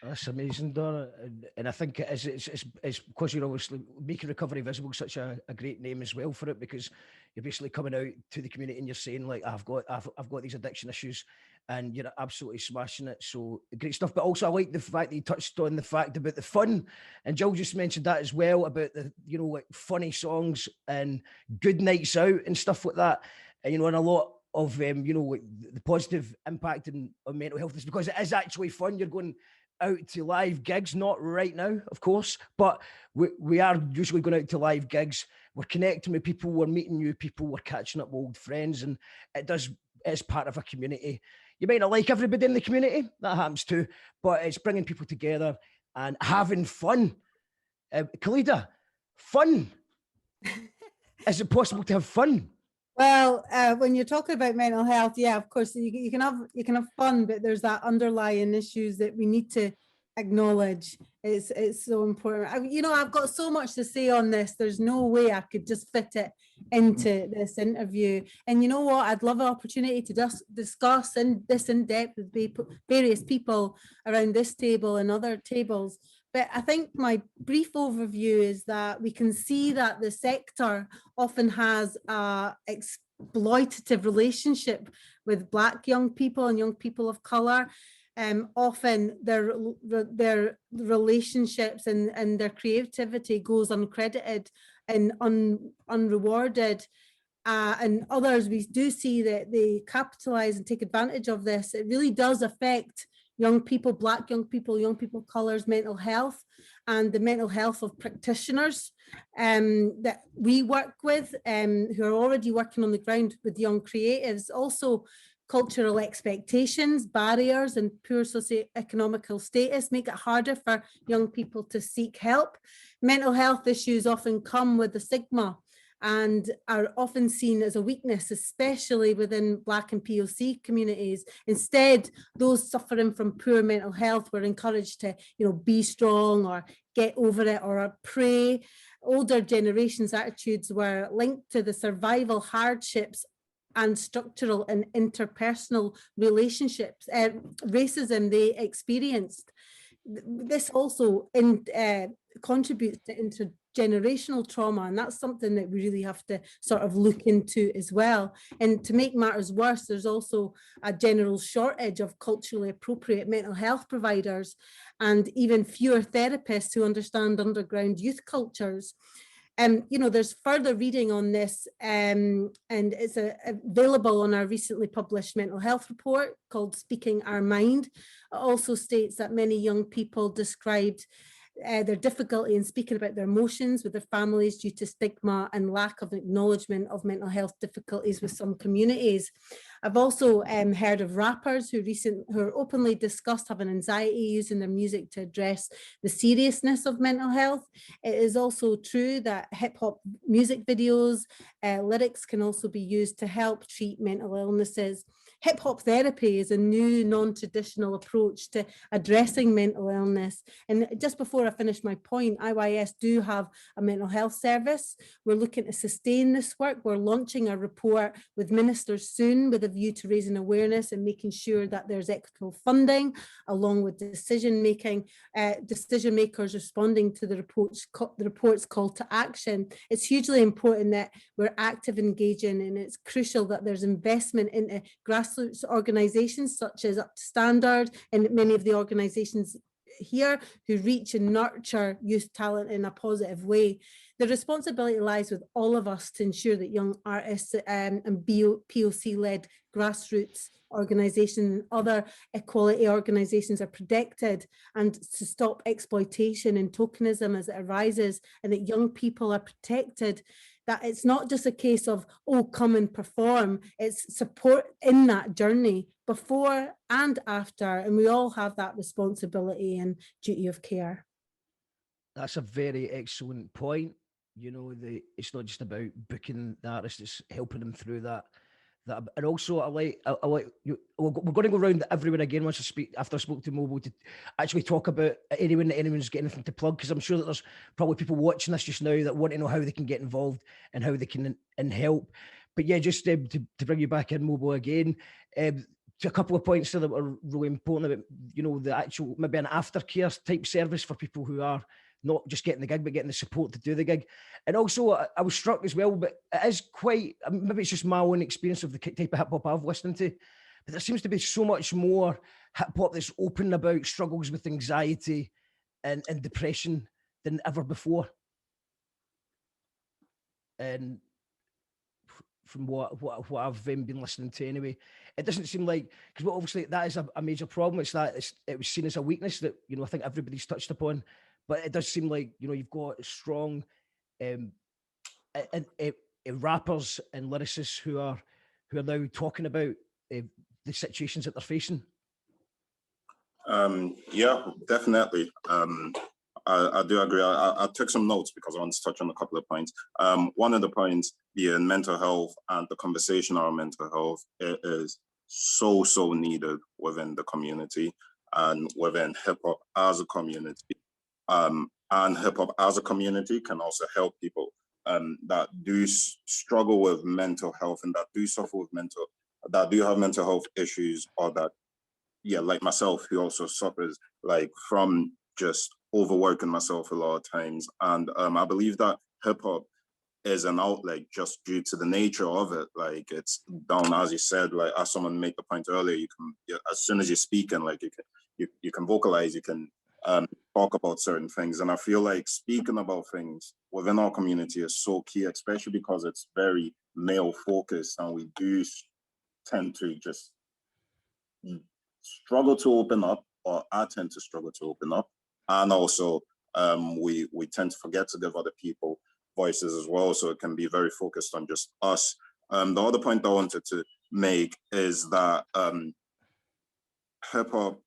That's amazing, Donna, and I think it's because you're obviously making recovery visible such a great name as well for it, because you're basically coming out to the community and you're saying, like, I've got these addiction issues, and you're absolutely smashing it. So great stuff. But also I like the fact that you touched on the fact about the fun, and Jill just mentioned that as well, about the, you know, like funny songs and good nights out and stuff like that. And, you know, and a lot of you know, like the positive impact on mental health is because it is actually fun. You're going out to live gigs, not right now, of course, but we are usually going out to live gigs. We're connecting with people, we're meeting new people, we're catching up with old friends, and it's part of a community. You might not like everybody in the community, that happens too, but it's bringing people together and having fun. Khaleda, fun. Is it possible to have fun? Well, when you're talking about mental health, yeah, of course, you can have fun, but there's that underlying issues that we need to acknowledge. It's so important. You know, I've got so much to say on this. There's no way I could just fit it into this interview. And you know what? I'd love an opportunity to discuss this in depth with various people around this table and other tables. But I think my brief overview is that we can see that the sector often has an exploitative relationship with Black young people and young people of colour. Often their relationships and their creativity goes uncredited and unrewarded. And others, we do see that they capitalise and take advantage of this. It really does affect young people, Black young people of colour's mental health. and the mental health of practitioners that we work with, who are already working on the ground with young creatives. Also, cultural expectations, barriers, and poor socioeconomical status make it harder for young people to seek help. Mental health issues often come with the stigma and are often seen as a weakness, especially within Black and POC communities. Instead, those suffering from poor mental health were encouraged to, be strong or get over it or pray. Older generations' attitudes were linked to the survival hardships and structural and interpersonal relationships, racism they experienced. This also contributes to intergenerational trauma, and that's something that we really have to sort of look into as well. And to make matters worse, there's also a general shortage of culturally appropriate mental health providers and even fewer therapists who understand underground youth cultures. There's further reading on this, and it's available on our recently published mental health report called Speaking Our Mind. It also states that many young people described their difficulty in speaking about their emotions with their families due to stigma and lack of acknowledgement of mental health difficulties with some communities. I've also heard of rappers who openly discussed having anxiety using their music to address the seriousness of mental health. It is also true that hip hop music videos, lyrics can also be used to help treat mental illnesses. Hip hop therapy is a new non-traditional approach to addressing mental illness. And just before I finish my point, IYS do have a mental health service. We're looking to sustain this work. We're launching a report with ministers soon with a view to raising awareness and making sure that there's equitable funding, along with decision makers responding to the report's call to action. It's hugely important that we're active, engaging, and it's crucial that there's investment into grassroots organisations such as Up to Standard and many of the organisations here who reach and nurture youth talent in a positive way. The responsibility lies with all of us to ensure that young artists and POC-led grassroots organisations and other equality organisations are protected, and to stop exploitation and tokenism as it arises, and that young people are protected. That it's not just a case of, come and perform, it's support in that journey before and after, and we all have that responsibility and duty of care. That's a very excellent point. It's not just about booking the artist, it's helping them through that. And also, I like you. We're going to go around everyone again once after I spoke to Mobo to actually talk about anyone's got anything to plug, because I'm sure that there's probably people watching this just now that want to know how they can get involved and how they can help. But yeah, just to bring you back in, Mobo, again, to a couple of points there that were really important about, the actual, maybe an aftercare type service for people who are not just getting the gig, but getting the support to do the gig. And also, I was struck as well, but it is quite, maybe it's just my own experience of the type of hip hop I've listened to, but there seems to be so much more hip hop that's open about struggles with anxiety and depression than ever before. And from what I've been listening to anyway, it doesn't seem like, because obviously that is a major problem. It's that it was seen as a weakness that, I think everybody's touched upon. But it does seem like, you've got strong rappers and lyricists who are now talking about the situations that they're facing. Yeah, definitely. I do agree. I took some notes because I want to touch on a couple of points. One of the points being mental health and the conversation around mental health, it is so needed within the community and within hip hop as a community. And hip hop as a community can also help people that do struggle with mental health and that do suffer with that do have mental health issues, or that, like myself, who also suffers from just overworking myself a lot of times. And I believe that hip hop is an outlet just due to the nature of it. It's down, as you said, as someone made the point earlier, you can, as soon as you're speaking, you can vocalize, you can talk about certain things. And I feel like speaking about things within our community is so key, especially because it's very male focused, and we do tend to just struggle to open up, or I tend to struggle to open up. And also we tend to forget to give other people voices as well. So it can be very focused on just us. The other point I wanted to make is that hip hop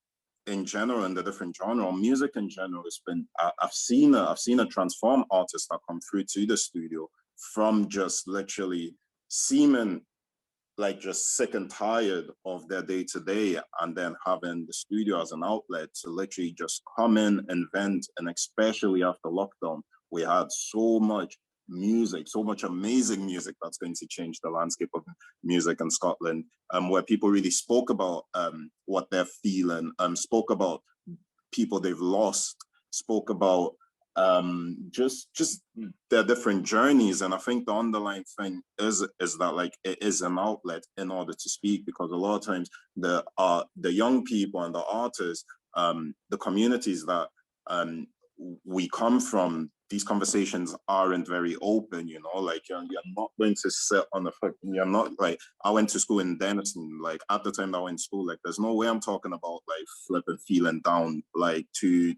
in general and the different genre, music in general, has been, I've seen a transform artists that come through to the studio from just literally seeming like just sick and tired of their day to day, and then having the studio as an outlet to literally just come in and vent. And especially after lockdown, we had so much music, so much amazing music that's going to change the landscape of music in Scotland, where people really spoke about what they're feeling, spoke about people they've lost, spoke about just their different journeys. And I think the underlying thing is that like it is an outlet in order to speak, because a lot of times the young people and the artists, the communities that we come from, these conversations aren't very open, you know, like you're not going to sit on the you're not like, I went to school in Denison, like at the time that I went to school, like there's no way I'm talking about like flipping feeling down like to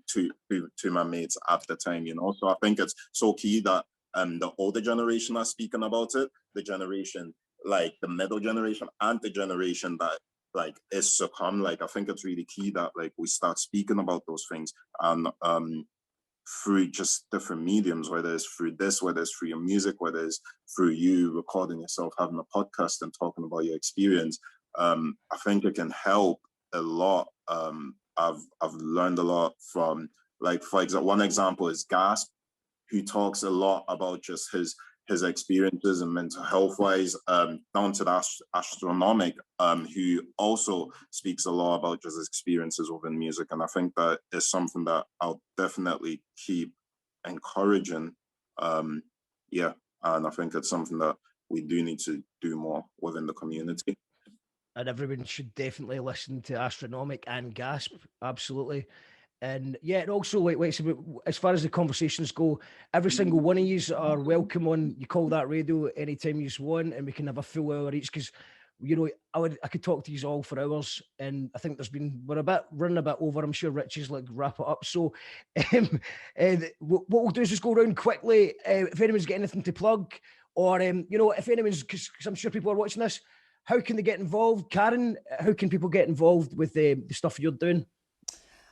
my mates at the time, you know. So I think it's so key that the older generation are speaking about it, the generation, like the middle generation and the generation that like is to come. Like I think it's really key that like we start speaking about those things, and through just different mediums, whether it's through this, whether it's through your music, whether it's through you recording yourself, having a podcast and talking about your experience. I think it can help a lot. I've learned a lot from, like, for example, one example is Gasp, who talks a lot about just his experiences and mental health wise, down to the Astronomic, who also speaks a lot about just his experiences within music. And I think that is something that I'll definitely keep encouraging. Yeah, and I think it's something that we do need to do more within the community. And everyone should definitely listen to Astronomic and Gasp, absolutely. And yeah, and also like as far as the conversations go, every single one of you are welcome on Youcallthatradio anytime you want, and we can have a full hour each, because you know I could talk to you all for hours, and I think we're running a bit over. I'm sure Richie's like wrap it up. So what we'll do is just go around quickly. If anyone's got anything to plug, or you know, if anyone's, because I'm sure people are watching this, how can they get involved? Karen, how can people get involved with the stuff you're doing?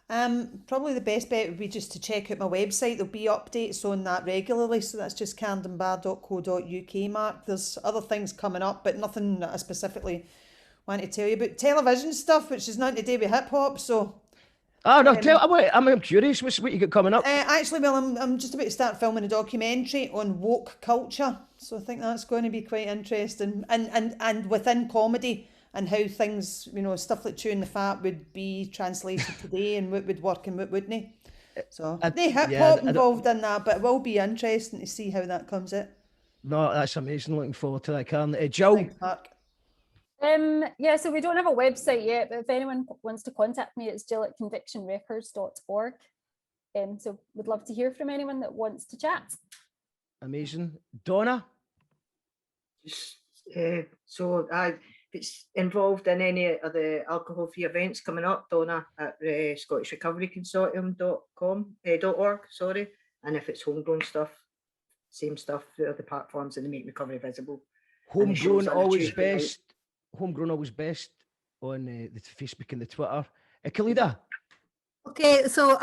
Probably the best bet would be just to check out my website. There'll be updates on that regularly, so that's just dunbar.co.uk, Mark. There's other things coming up, but nothing that I specifically want to tell you about. Television stuff, which is nothing to do with hip hop, so... Oh, no, I'm curious, what you got coming up? Actually, well, I'm just about to start filming a documentary on woke culture, so I think that's going to be quite interesting, and within comedy, and how things, you know, stuff like chewing the fat would be translated today, and what would work and what wouldn't. So no hip hop involved in that, but it will be interesting to see how that comes out. No, that's amazing. Looking forward to that, Karen. Jill? Thanks, Mark. Yeah, so we don't have a website yet, but if anyone wants to contact me, it's jill@convictionrecords.org. So we'd love to hear from anyone that wants to chat. Amazing. Donna? So if it's involved in any of the alcohol-free events coming up, Donna at ScottishRecoveryConsortium.org, sorry. And if it's homegrown stuff, same stuff through other platforms, and they make recovery visible. Homegrown always best. Homegrown always best on the Facebook and the Twitter. Khaleda? Okay, so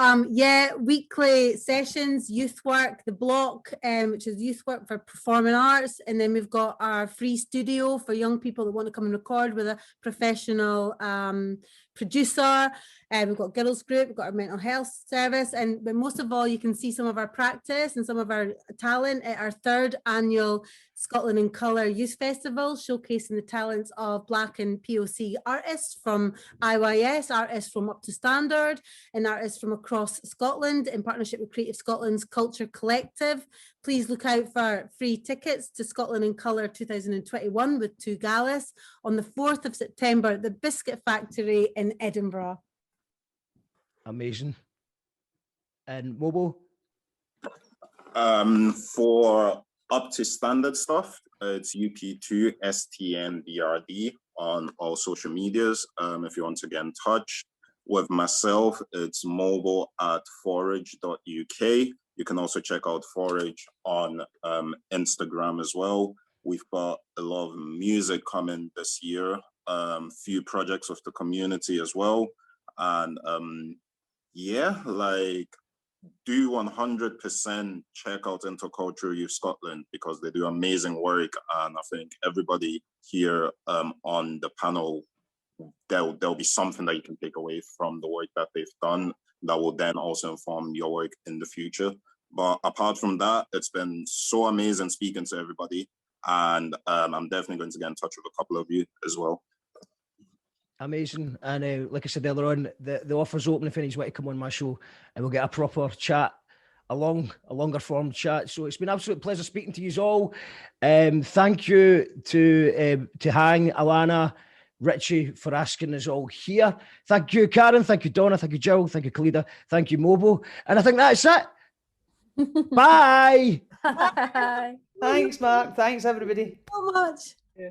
weekly sessions, youth work, the block, which is youth work for performing arts, and then we've got our free studio for young people that want to come and record with a professional producer. We've got girls group, we've got our mental health service, but most of all, you can see some of our practice and some of our talent at our 3rd annual Scotland in Colour Youth Festival, showcasing the talents of Black and POC artists from IYS, artists from Up to Standard, and artists from across Scotland in partnership with Creative Scotland's Culture Collective. Please look out for free tickets to Scotland in Colour 2021 with 2 galas on the 4th of September at the Biscuit Factory in Edinburgh. Amazing. And Mobo? For Up to Standard stuff, it's UP2STNBRD on all social medias. If you want to get in touch, With myself, it's mobile@forage.uk. You can also check out Forage on Instagram as well. We've got a lot of music coming this year, few projects with the community as well. And yeah, like, do 100% check out Intercultural Youth Scotland because they do amazing work. And I think everybody here on the panel, there'll be something that you can take away from the work that they've done that will then also inform your work in the future. But apart from that, it's been so amazing speaking to everybody. And I'm definitely going to get in touch with a couple of you as well. Amazing. And like I said earlier on, the offer's open if anybody's want to come on my show and we'll get a proper chat, a longer form chat. So it's been an absolute pleasure speaking to you all. Thank you to Hang, Alana, Richie for asking us all here. Thank you, Karen. Thank you, Donna. Thank you, Jill. Thank you, Khaleda. Thank you, Mobo. And I think that's it. Bye. Bye. Thanks, Mark. Thanks, everybody. So much. Yeah.